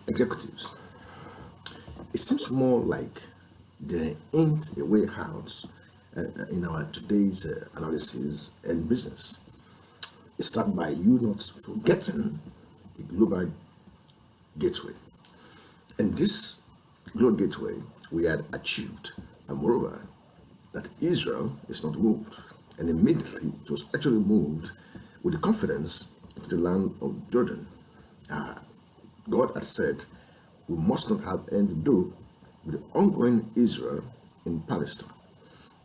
executives. It seems more like there ain't a way out in our today's analysis and business. It starts by you not forgetting the global gateway. And this global gateway we had achieved, and moreover, that Israel is not moved. And immediately it was actually moved with the confidence of the land of Jordan. God had said, we must not have anything to do with the ongoing Israel in Palestine.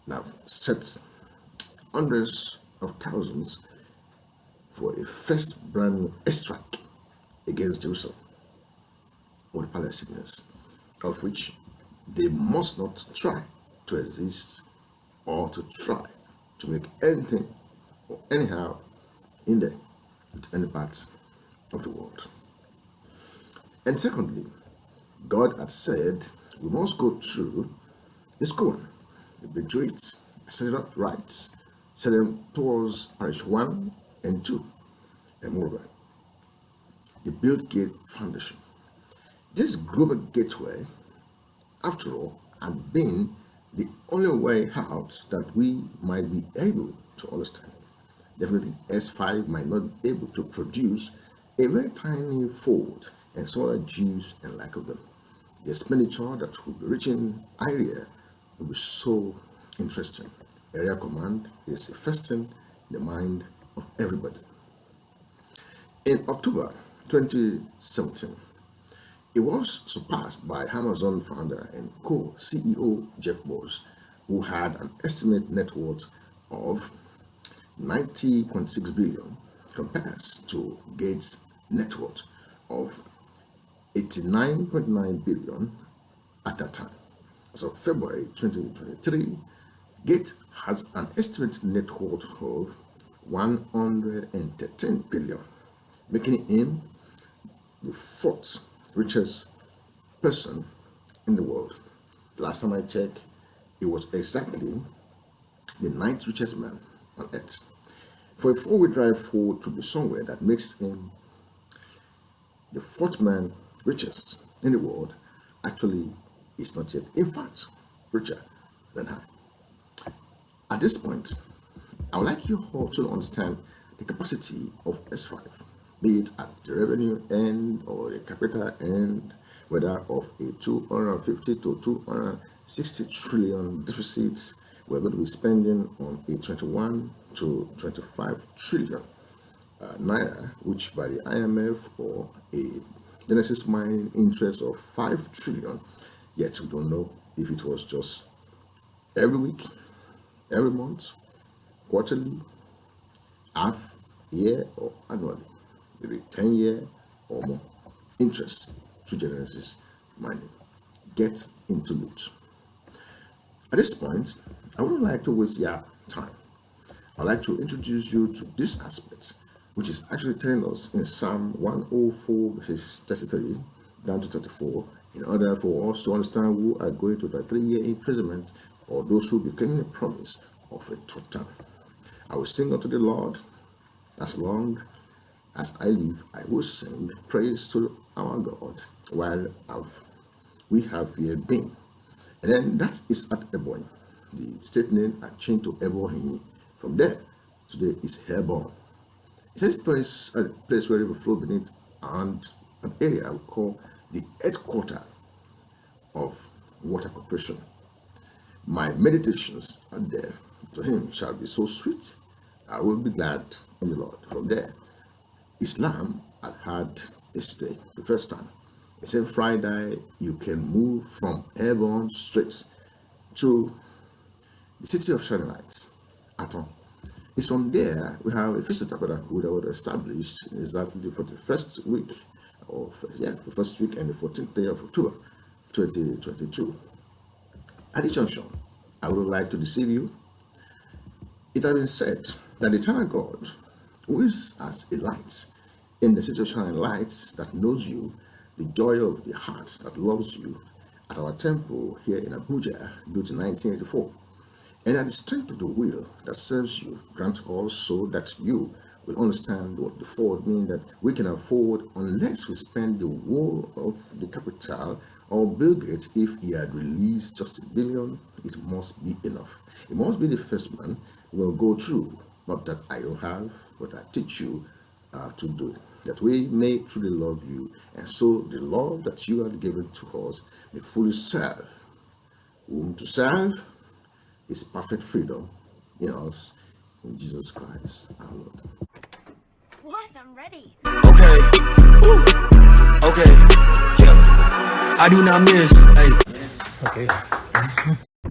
Now, set hundreds of thousands for a first brand new airstrike against Jerusalem or the Palestinians, of which they must not try to exist or to try to make anything or anyhow in there with any part of the world. And secondly, God had said we must go through this Koan, the Beduit, set it up right, set them towards parish 1 and 2, and moreover, the build gate foundation. This global gateway, after all, had been the only way out that we might be able to understand. Definitely, S5 might not be able to produce a very tiny fold and smaller juice and lack of them. The expenditure that will be reaching area will be so interesting. Area command is a first thing in the mind of everybody. In October 2017, it was surpassed by Amazon founder and co-CEO Jeff Bezos, who had an estimated net worth of 90.6 billion compares to Gates' net worth of 89.9 billion at that time. As of February 2023, Gates has an estimated net worth of 113 billion, making him the fourth richest person in the world. Last time I checked, it was exactly the ninth richest man on earth. For a four-wheel drive Ford to be somewhere that makes him the fourth man richest in the world, actually is not yet, in fact, richer than I. At this point, I would like you all to understand the capacity of S5, be it at the revenue end or the capital end, whether of a 250 to 260 trillion deficits we're going to be spending on a 21 to 25 trillion naira, which by the IMF or a Genesis mining interest of 5 trillion, yet we don't know if it was just every week, every month, quarterly, half year, or annually, maybe 10-year or more interest to Genesis mining. Get into loot. At this point, I wouldn't like to waste your time. I'd like to introduce you to this aspect, which is actually telling us in Psalm 104, verses 33 down to 34, in order for us to understand who are going to the 3-year imprisonment or those who will be claiming a promise of a third time. I will sing unto the Lord as long as I live. I will sing praise to our God while we have here been. And then that is at Ebony. The state name are changed to Ebony. From there, today is Hebron. It says place a place where river flow beneath and an area we call the headquarter of Water Corporation. My meditations are there. To him shall be so sweet. I will be glad in the Lord. From there, Islam had a stay the first time. It said Friday you can move from Hebron straight to the city of Shining Lights, Atom. It's from there we have a visitor that was established exactly for the first week the first week and the 14th day of October 2022. At the junction, I would like to deceive you. It has been said that the eternal God, who is as a light in the city of Shining Lights, that knows you, the joy of the heart that loves you, at our temple here in Abuja, built in 1984, and at the strength of the will that serves you, grant also that you will understand what the forward means, that we can afford, unless we spend the whole of the capital, or Bill Gates, if he had released just $1 billion, it must be enough. It must be the first man who will go through, not that I don't have, but I teach you to do it, that we may truly love you, and so the love that you have given to us may fully serve. Whom to serve is perfect freedom in us, in Jesus Christ our Lord. What? I'm ready. Okay. Ooh. Okay. Yeah. I do not miss. Hey. Okay.